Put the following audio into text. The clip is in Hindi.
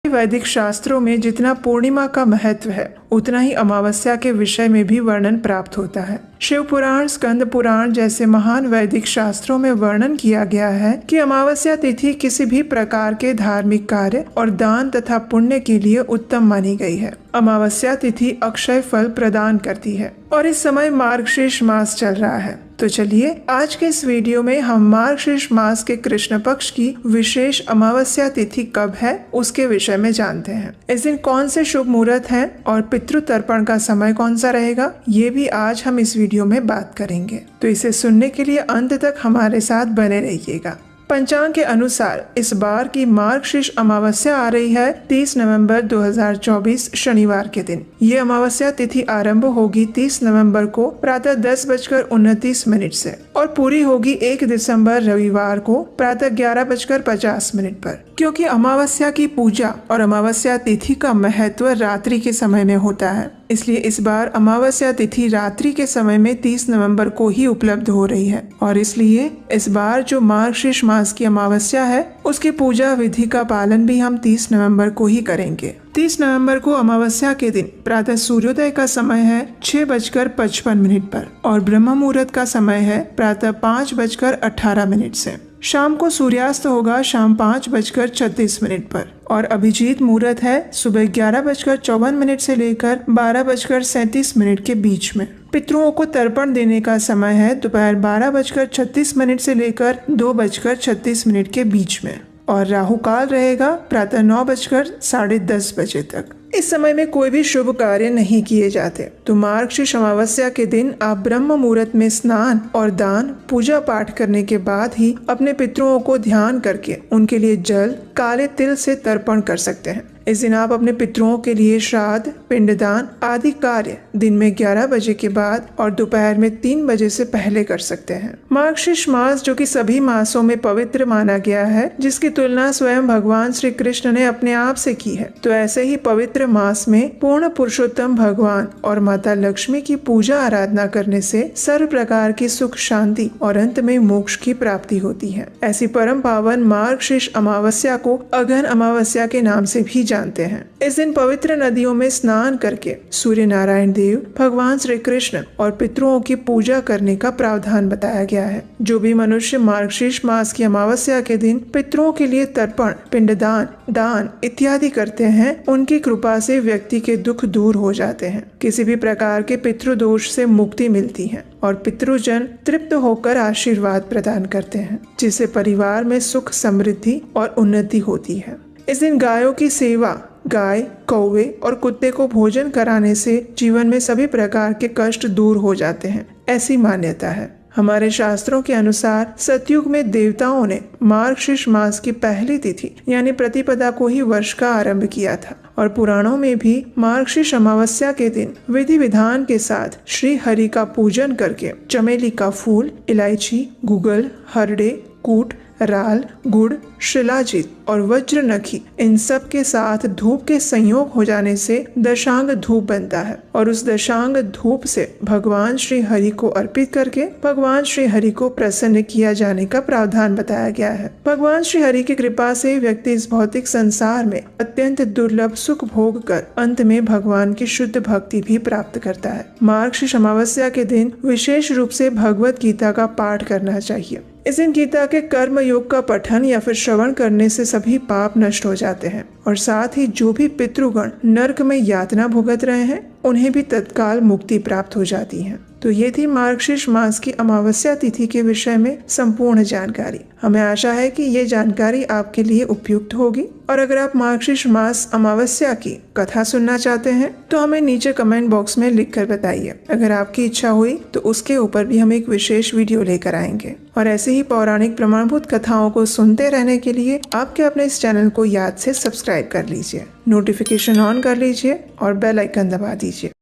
वैदिक शास्त्रों में जितना पूर्णिमा का महत्व है उतना ही अमावस्या के विषय में भी वर्णन प्राप्त होता है। शिव पुराण, स्कंद पुराण जैसे महान वैदिक शास्त्रों में वर्णन किया गया है कि अमावस्या तिथि किसी भी प्रकार के धार्मिक कार्य और दान तथा पुण्य के लिए उत्तम मानी गई है। अमावस्या तिथि अक्षय फल प्रदान करती है और इस समय मार्गशीर्ष मास चल रहा है। तो चलिए आज के इस वीडियो में हम मार्गशीर्ष मास के कृष्ण पक्ष की विशेष अमावस्या तिथि कब है उसके विषय में जानते हैं। इस दिन कौन से शुभ मुहूर्त हैं और पितृ तर्पण का समय कौन सा रहेगा, ये भी आज हम इस वीडियो में बात करेंगे। तो इसे सुनने के लिए अंत तक हमारे साथ बने रहिएगा। पंचांग के अनुसार इस बार की मार्गशीर्ष अमावस्या आ रही है 30 नवंबर 2024 शनिवार के दिन। ये अमावस्या तिथि आरंभ होगी 30 नवंबर को प्रातः 10:29 से और पूरी होगी 1 दिसंबर रविवार को प्रातः 11:50 पर। क्योंकि अमावस्या की पूजा और अमावस्या तिथि का महत्व रात्रि के समय में होता है, इसलिए इस बार अमावस्या तिथि रात्रि के समय में 30 नवंबर को ही उपलब्ध हो रही है और इसलिए इस बार जो मार्गशीर्ष मास की अमावस्या है उसकी पूजा विधि का पालन भी हम 30 नवंबर को ही करेंगे। 30 नवंबर को अमावस्या के दिन प्रातः सूर्योदय का समय है 6:55 पर और ब्रह्म मुहूर्त का समय है प्रातः 5:18 से। शाम को सूर्यास्त होगा शाम 5:36 पर और अभिजीत मुहूर्त है सुबह 11:54 से लेकर 12:37 के बीच में। पितरों को तर्पण देने का समय है दोपहर 12:36 से लेकर 2:36 के बीच में और राहु काल रहेगा प्रातः 9:10 बजे तक। इस समय में कोई भी शुभ कार्य नहीं किए जाते। तो मार्गशीर्ष अमावस्या के दिन आप ब्रह्म मुहूर्त में स्नान और दान पूजा पाठ करने के बाद ही अपने पितरों को ध्यान करके उनके लिए जल काले तिल से तर्पण कर सकते हैं। इस दिन आप अपने पितरों के लिए श्राद्ध, पिंडदान आदि कार्य दिन में 11 बजे के बाद और दोपहर में 3 बजे से पहले कर सकते हैं। मार्गशीर्ष मास जो कि सभी मासों में पवित्र माना गया है, जिसकी तुलना स्वयं भगवान श्री कृष्ण ने अपने आप से की है, तो ऐसे ही पवित्र मास में पूर्ण पुरुषोत्तम भगवान और माता लक्ष्मी की पूजा आराधना करने से सर्व प्रकार की सुख, शांति और अंत में मोक्ष की प्राप्ति होती है। ऐसी परम पावन मार्गशीर्ष अमावस्या को अगहन अमावस्या के नाम से भी जानते हैं। इस दिन पवित्र नदियों में स्नान करके सूर्य नारायण देव, भगवान श्री कृष्ण और पितरों की पूजा करने का प्रावधान बताया गया है। जो भी मनुष्य मार्गशीर्ष मास की अमावस्या के दिन पितरों के लिए तर्पण, पिंडदान, दान इत्यादि करते हैं, उनकी कृपा से व्यक्ति के दुख दूर हो जाते हैं, किसी भी प्रकार के पितृदोष से मुक्ति मिलती है और पितृजन तृप्त होकर आशीर्वाद प्रदान करते हैं, जिससे परिवार में सुख, समृद्धि और उन्नति होती है। इस दिन गायों की सेवा, गाय, कौवे और कुत्ते को भोजन कराने से जीवन में सभी प्रकार के कष्ट दूर हो जाते हैं, ऐसी मान्यता है। हमारे शास्त्रों के अनुसार सतयुग में देवताओं ने मार्गशीर्ष मास की पहली तिथि यानी प्रतिपदा को ही वर्ष का आरंभ किया था और पुराणों में भी मार्गशीर्ष अमावस्या के दिन विधि विधान के साथ श्री हरि का पूजन करके चमेली का फूल, इलायची, गुगल, हरड़े, कूट, राल, गुड़, शिलाजीत और वज्र नखी इन सब के साथ धूप के संयोग हो जाने से दशांग धूप बनता है और उस दशांग धूप से भगवान श्री हरि को अर्पित करके भगवान श्री हरि को प्रसन्न किया जाने का प्रावधान बताया गया है। भगवान श्री हरि की कृपा से व्यक्ति इस भौतिक संसार में अत्यंत दुर्लभ सुख भोग कर अंत में भगवान की शुद्ध भक्ति भी प्राप्त करता है। मार्गशीर्ष अमावस्या के दिन विशेष रूप से भगवत गीता का पाठ करना चाहिए। इस दिन गीता के कर्म योग का पठन या फिर श्रवण करने से सभी पाप नष्ट हो जाते हैं और साथ ही जो भी पितृगण नरक में यातना भुगत रहे हैं उन्हें भी तत्काल मुक्ति प्राप्त हो जाती है। तो ये थी मार्गशीर्ष मास की अमावस्या तिथि के विषय में संपूर्ण जानकारी। हमें आशा है कि ये जानकारी आपके लिए उपयुक्त होगी और अगर आप मार्गशीर्ष मास अमावस्या की कथा सुनना चाहते हैं तो हमें नीचे कमेंट बॉक्स में लिखकर बताइए। अगर आपकी इच्छा हुई तो उसके ऊपर भी हम एक विशेष वीडियो लेकर आएंगे और ऐसे ही पौराणिक प्रमाणभूत कथाओं को सुनते रहने के लिए आपके अपने इस चैनल को याद से सब्सक्राइब कर लीजिए, नोटिफिकेशन ऑन कर लीजिए और बेल आइकन दबा दीजिए।